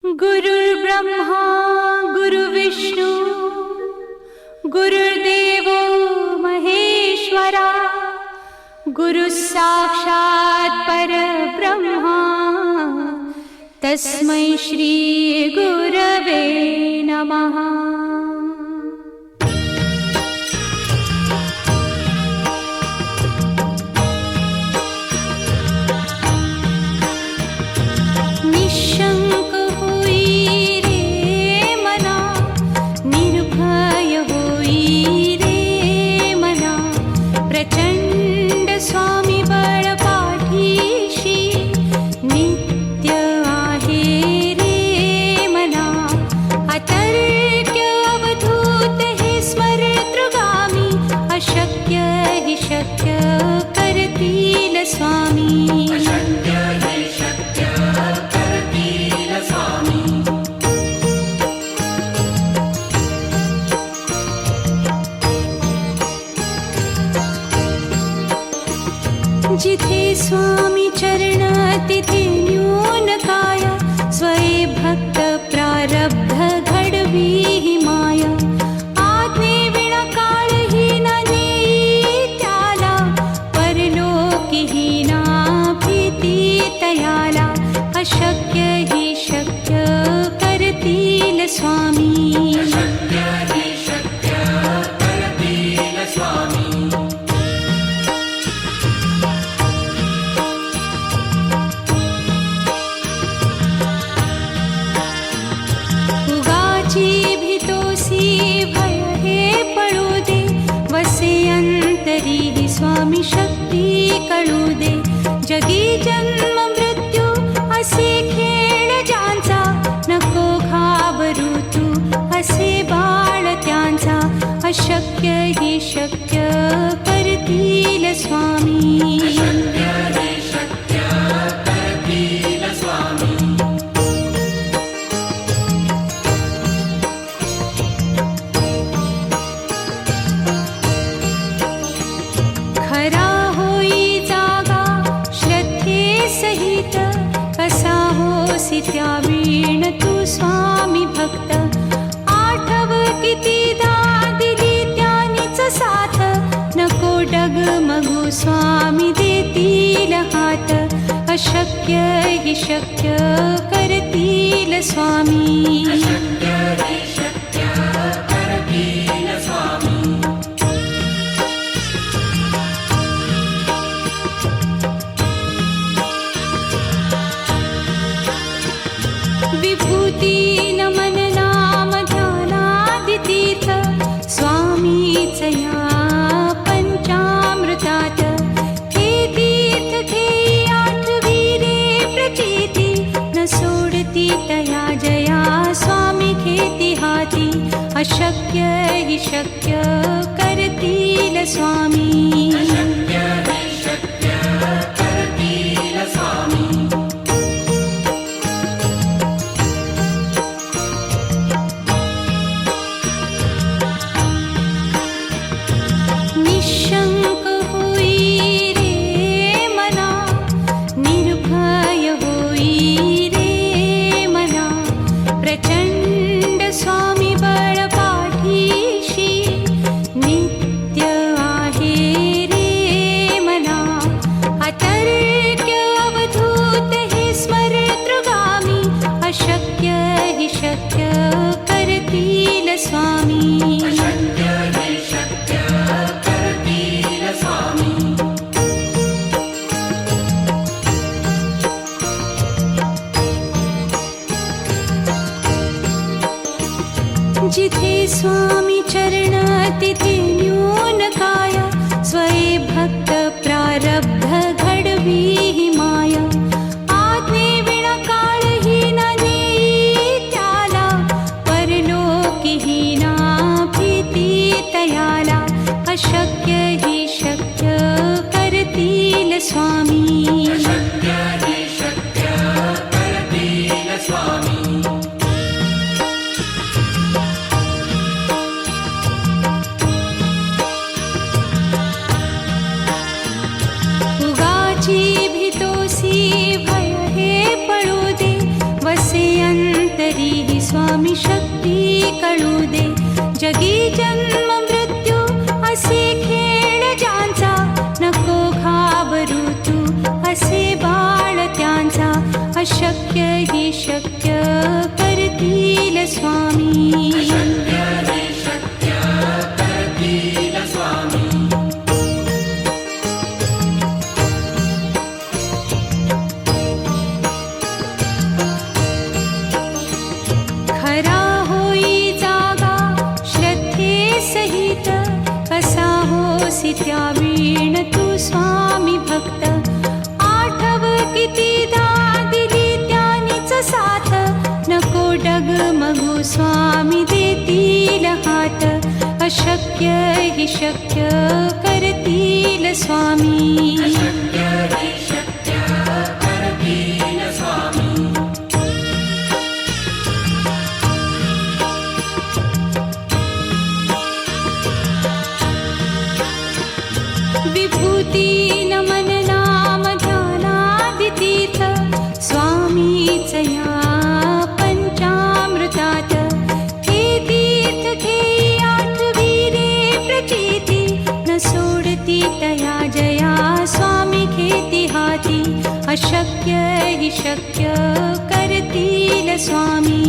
गुरुर्ब्रह्मा गुरुर्विष्णू गुरुर्देवो महेश्वरा गुरुः साक्षात् परब्रह्मा तस्मै श्री गुरवे नमः। निशंक होई रे मना, निर्भय होई रे मना, प्रचंड स्वामी बळ पाठीशी नित्य आहे रे मना। अतर्क्य अवधूत हे स्मरतृगामी, अशक्य हि शक्य करतील स्वामी। जिथे स्वामी चरण तिथे न्यून काया, स्वये भक्त प्रारब्ध घडवी ही माया। आज्ञे विना काळही न नेई त्याला, परलोकीही ना भीती तयाला। अशक्य ही शक्य करतील स्वामी। भय हे पळू दे, वसे अंतरी ही स्वामी शक्ती कळू दे। जगी जन्म मृत्यू असे खेळ ज्यांचा, नको घाबरू तू असे बाळ त्यांचा। अशक्य ही शक्य करतील स्वामी। खरा होई जागा श्रद्धे सहित, कसा होसी त्या वीण तू स्वामी भक्त। आठव कितीदा दिली त्यानीच साथ, नको डगमगू स्वामी देतील हात। अशक्य हि शक्य करतील स्वामी। विभूती नमन नाम ध्यानादितीर्थ, स्वामीच या पंचामृतात। हे तीर्थ घेई आठवी रे प्रचिती, न सोडती तया जया स्वामी घेती हाती। अशक्य हि शक्य करतील स्वामी। निशंक होई रे मना, निर्भय होई रे मना, प्रचंड स्वामी बळ पाठीशी नित्य आहे रे मना। अतर्क्य अवधूत हे स्मरतृगामी, अशक्य हि शक्य करतील स्वामी। जिथे स्वामी चरण तिथे न्यून काया, स्वये भक्त प्रारब्ध घडवी ही माया। आज्ञे विना काळही न नेई त्याला, परलोकीही ना भीती तयाला। अशक्य ही शक्य करतील स्वामी। उगाची भीतोसी भय हे पळू दे, वसे अंत तरीही स्वामी शक्ती कळू दे. जगी जन्म मृत्यू असे खेळ ज्यांचा, नको घाबरू तू असे बाळ त्यांचा. अशक्य ही शक्य करतील स्वामी. खरा होई जागा श्रद्धे सहित, कसा होसी त्या वीण तू स्वामी भक्त. आठव कितीदा दिली त्यानीच साथ, नको डगमगू स्वामी देतील हात. अशक्य ही शक्य करतील स्वामी. विभूती नमन नाम ध्यानादितीर्थ, स्वामीच या पंचामृतात. हे तीर्थ घेई आठवी रे प्रचिती, न सोडती तया जया स्वामी घेती हाती. अशक्य ही शक्य करतील स्वामी.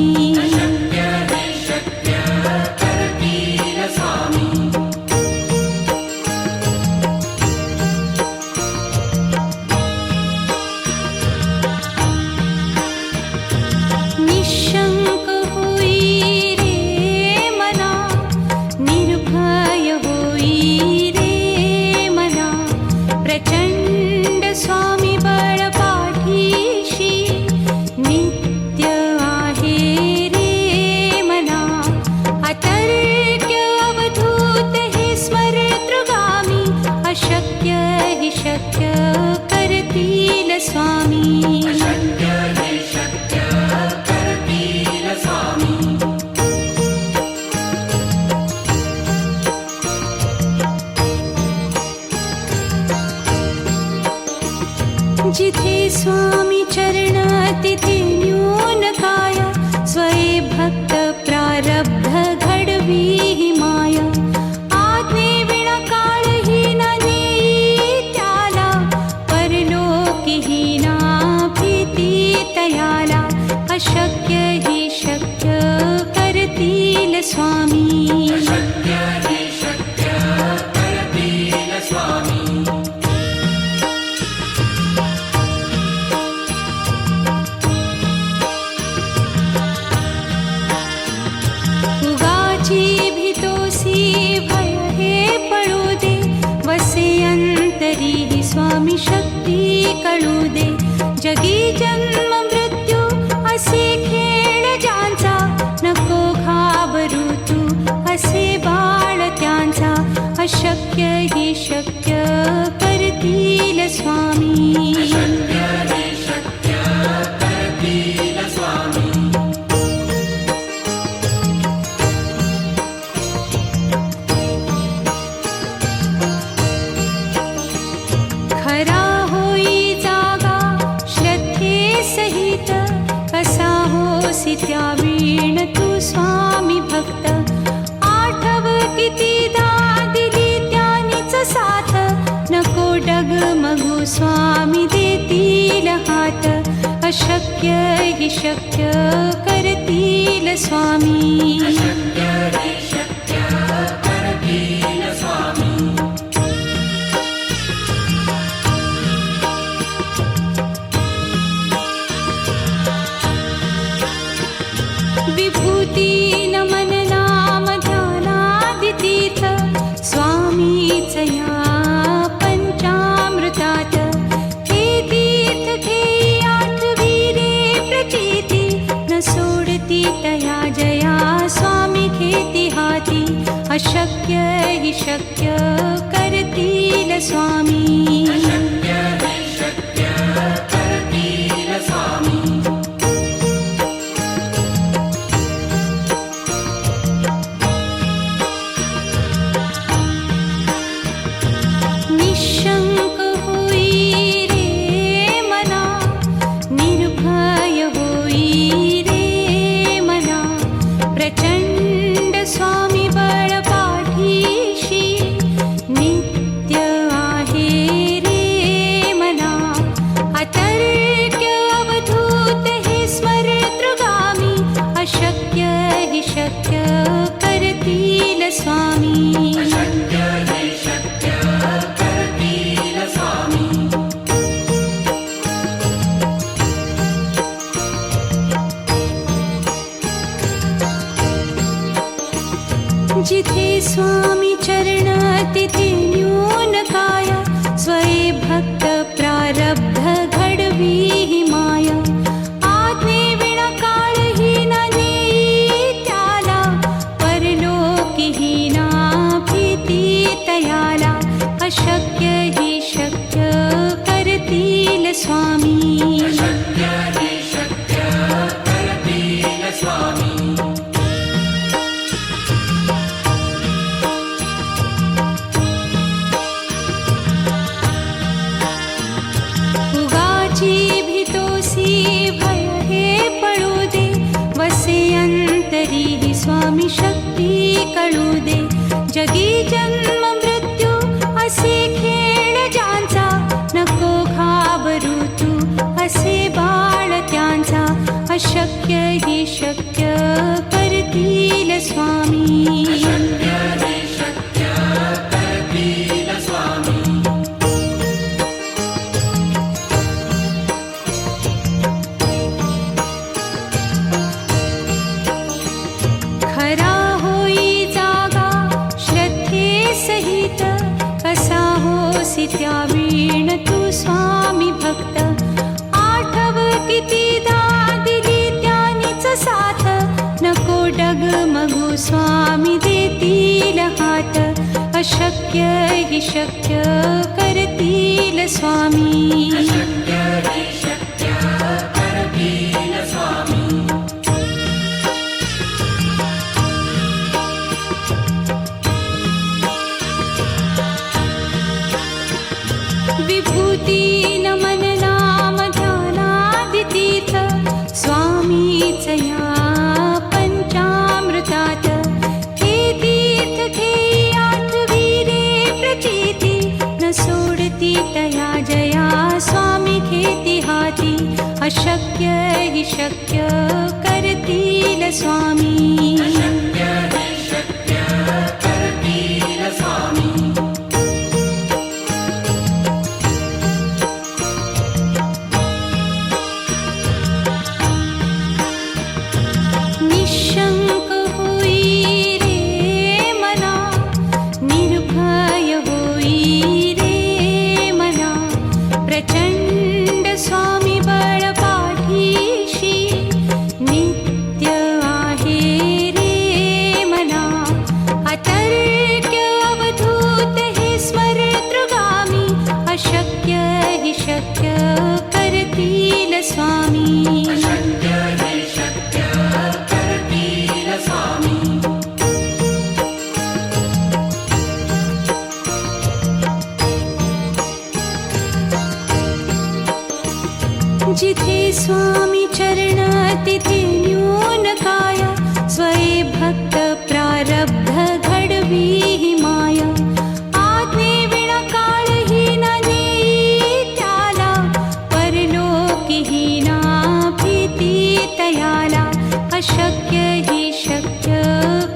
निशंक होई रे मना, निर्भय होई रे मना. प्रचंड स्वामी बळ पाठीशी, नित्य आहे रे मना. अतर्क्य अवधूत हे स्मरतृगामी, अशक्य हि शक्य करतील स्वामी. जिथे स्वामी चरण तिथे न्यून काय, स्वये भक्त प्रारब्ध घडवी ही माया. आज्ञे विना काळहीन नेई त्याला, परलोकीहीना भीती तयाला. अशक्य ही शक्य करतील स्वामी. उगाची भीतोसी भय हे पळू दे, वसे अंतरी ही स्वामी शक्ती कळू दे. जगी जन्म मृत्यू असे खेळ ज्यांचा, नको घाबरू तू असे बाळ त्यांचा. अशक्य ही शक्य करतील स्वामी. खरा होई जागा श्रद्धे सहित, कसा होसी त्या वीण तू स्वामी भक्त. आठव कितीदा दिली त्यानीच साथ, नको डगमगू स्वामी देतील हात. अशक्य हि शक्य करतील स्वामी. विभूती नमन नाम ध्यानादितीर्थ, स्वामीच या पंचामृतात. हे तीर्थ घेई आठवी रे प्रचिती, न सोडती तया जया स्वामी घेती हाती. अशक्य हि शक्य करतील स्वामी. निशंक होई रे मना, निर्भय होई रे स्वामी अशक्य हे शक्य करतील स्वामी जिथे स्वामी चरण तिथे न्यून काया स्वये भक्त प्रारब्ध घडवी ही माया आज्ञे विना काळही न नेई त्याला परलोकीही ना भीती तयाला अशक्य ही शक्य करतील स्वामी अशक्य हे शक्य करतील स्वामी उगाची भीतोसी भय हे पळू दे वसे अंतरी ही स्वामी शक्ती कळू दे जगी जन्म मृत्यू असे खेळ ज्यांचा नको घाबरू तू असे बाळ त्यांचा अशक्य ही शक्य करतील स्वामी अशक्य हे शक्य करतील स्वामी खरा होई जागा श्रद्धे सहित कसा होसी त्या वीण तू स्वामी भक्त आठव कितीदा दिली त्यानीच साथ नको डगमगू स्वामी देतील हात अशक्य ही शक्य करतील स्वामी अशक्य हे शक्य करतील स्वामी विभूती नमन नाम ध्यानादितीर्थ स्वामीच या पंचामृतात हे तीर्थ घेई आठवी रे प्रचिती न सोडती तया जया स्वामी घेती हाती अशक्य ही शक्य करतील स्वामी अशक्य हे शक्य करतील स्वामी निशंक होई रे मना निर्भय होई रे मना प्रचंड स्वामी बळ पाठीशी नित्य आहे रे मना अतर्क्य अवधूत हे स्मरतृगामी अशक्य ही शक्य करतील स्वामी अशक्य हे शक्य करतील स्वामी जिथे स्वामी चरण तिथे न्यून काया स्वये भक्त प्रारब्ध घडवी ही माया आज्ञे विना काळही न नेई त्याला परलोकीही ना भीती तयाला अशक्य ही शक्य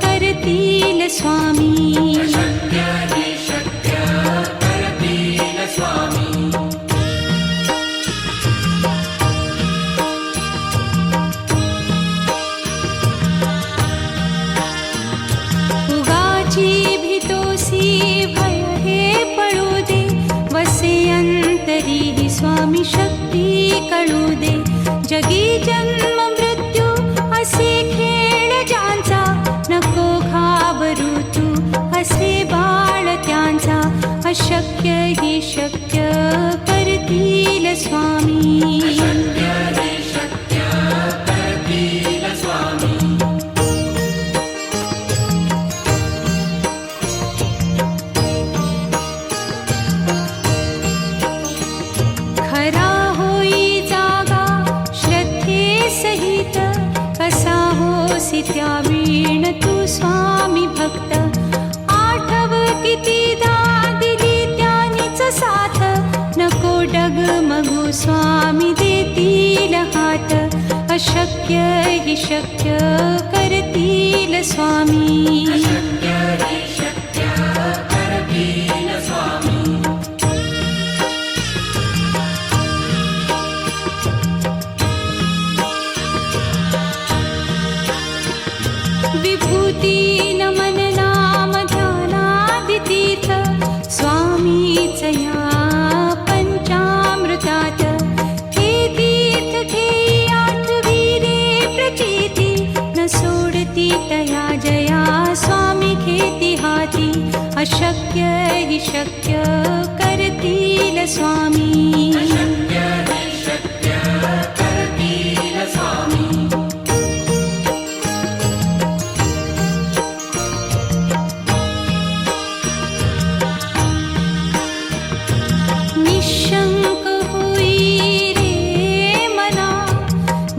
करतील स्वामी अशक्य हे शक्य करतील स्वामी उगाची भीतोसी भय हे पळू दे वसे अंतरी ही स्वामी शक्ती कळू दे जगी जन्म मृत्यू असे खेळ ज्यांचा नको घाबरू तू असे बाळ त्यांचा अशक्य ही शक्य करतील स्वामी अशक्य हे शक्य करतील स्वामी खरा होई जागा श्रद्धे सहित कसा होसी त्या वीण तू स्वामी भक्त आठव कितीदा दिली त्यानीच साथ नको डगमगू स्वामी देतील हात अशक्य ही शक्य कर करतील स्वामी. अशक्य हि शक्य करतील स्वामी. विभूती नमन नाम ध्यानादितीर्थ स्वामीच या पंचामृतात. हे तीर्थ घेई आठविरे प्रचिती न सोडती तया जया स्वामी घेती हाती. अशक्य हि शक्य करतील स्वामी. अशक्य हि शक्य करतील स्वामी. निशंक होई रे मना,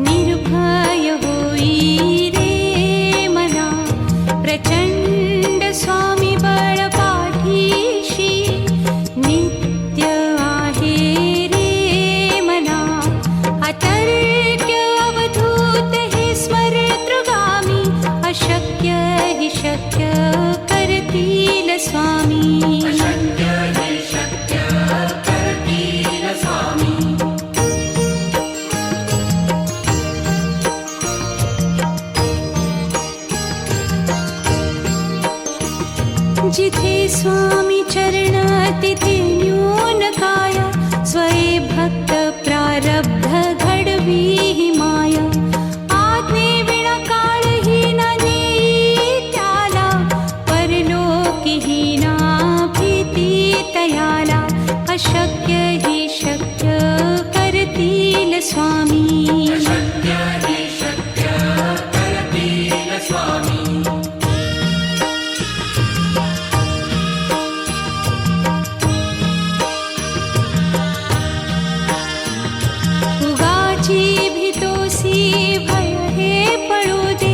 निर्भय होई रे मना. प्रचंड स्वामी बळ पाठीशी नित्य आहे रे मना. अतर्क्य अवधूत हे स्मरतृगामी. अशक्य हि शक्य करतील स्वामी. अशक्य हि शक्य करतील स्वामी. जिथे स्वामी चरण तिथे न्यून काय. स्वये भक्त प्रारब्ध घडवी ही माय. आज्ञे विना काळही न नेई त्याला. परलोकीही ना भीती तयाला. अशक्य हि शक्य करतील स्वामी. अशक्य हि शक्य करतील स्वामी. उगाची भीतोसी भय हे पळू दे.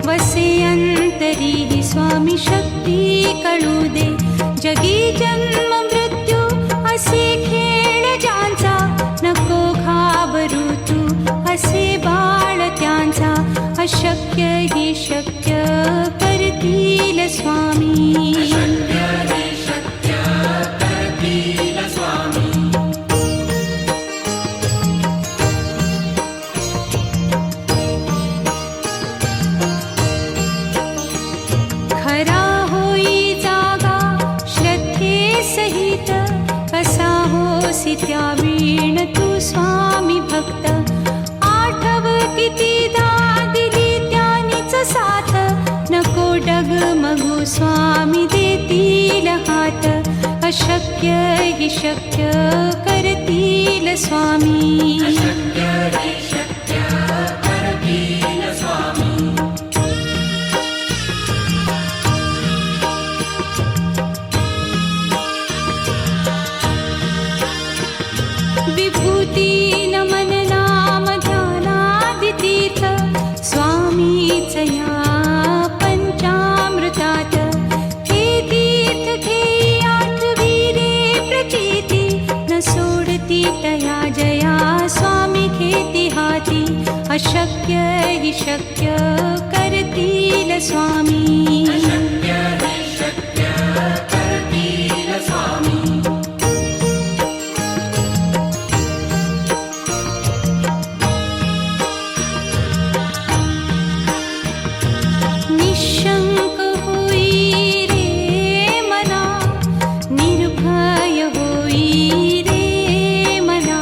वसे अंतरी ही स्वामी शक्ती कळू दे. जगी जन्म मृत्यू असे खेळ ज्यांचा. नको घाबरू तू असे बाळ त्यांचा. अशक्य हि शक्य करतील स्वामी. अशक्य हि शक्य करतील स्वामी. खरा होई जागा श्रद्धे सहित. कसा होसी त्या वीण तू स्वामी भक्त. आठव कितीदा दिली त्यानीच साथ. नको डगमगू स्वामी देतील हात. अशक्य हि शक्य करतील स्वामी. अशक्य हि शक्य करतील स्वामी. विभूती नमन नाम ध्यानादितीर्थ स्वामीच या पंचामृतात. हे तीर्थ घेई आठविरे प्रचिती न सोडती तया जया स्वामी घेती हाती. अशक्य हि शक्य करतील स्वामी. अशक्य हि शक्य करतील स्वामी. निशंक होई रे मना, निर्भय होई रे मना.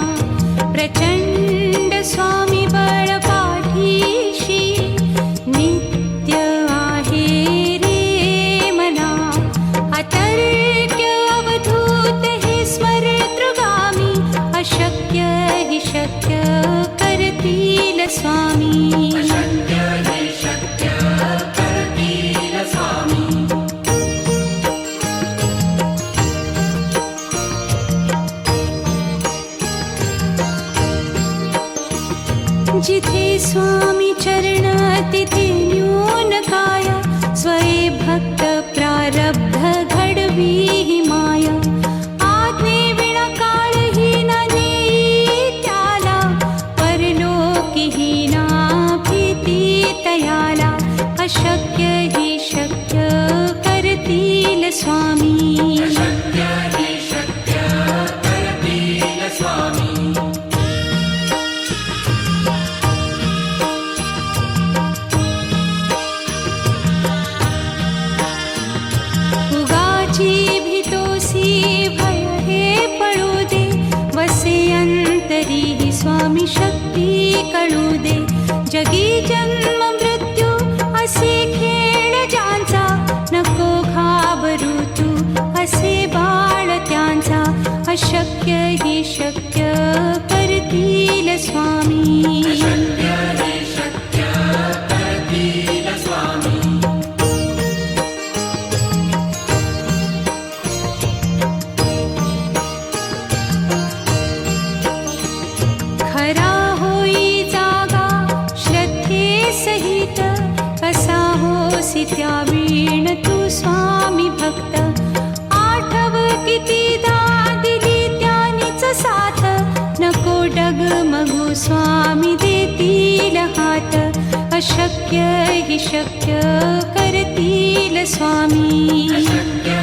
प्रचंड स्वामी बळ पाठीशी नित्य आहे रे जन्म मृत्यू असे खेळ ज्यांचा नको घाबरू तू असे बाळ त्यांचा अशक्य ही शक्य करतील स्वामी शक्य हे शक्य करतील स्वामी खरा होई जागा श्रद्धे सहित कसा होसी त्या वीण तू स्वामी भक्त आठव कितीदा दिली त्यानीच साथ नको डगमगू स्वामी देतील हात अशक्य ही शक्य करतील स्वामी शक्य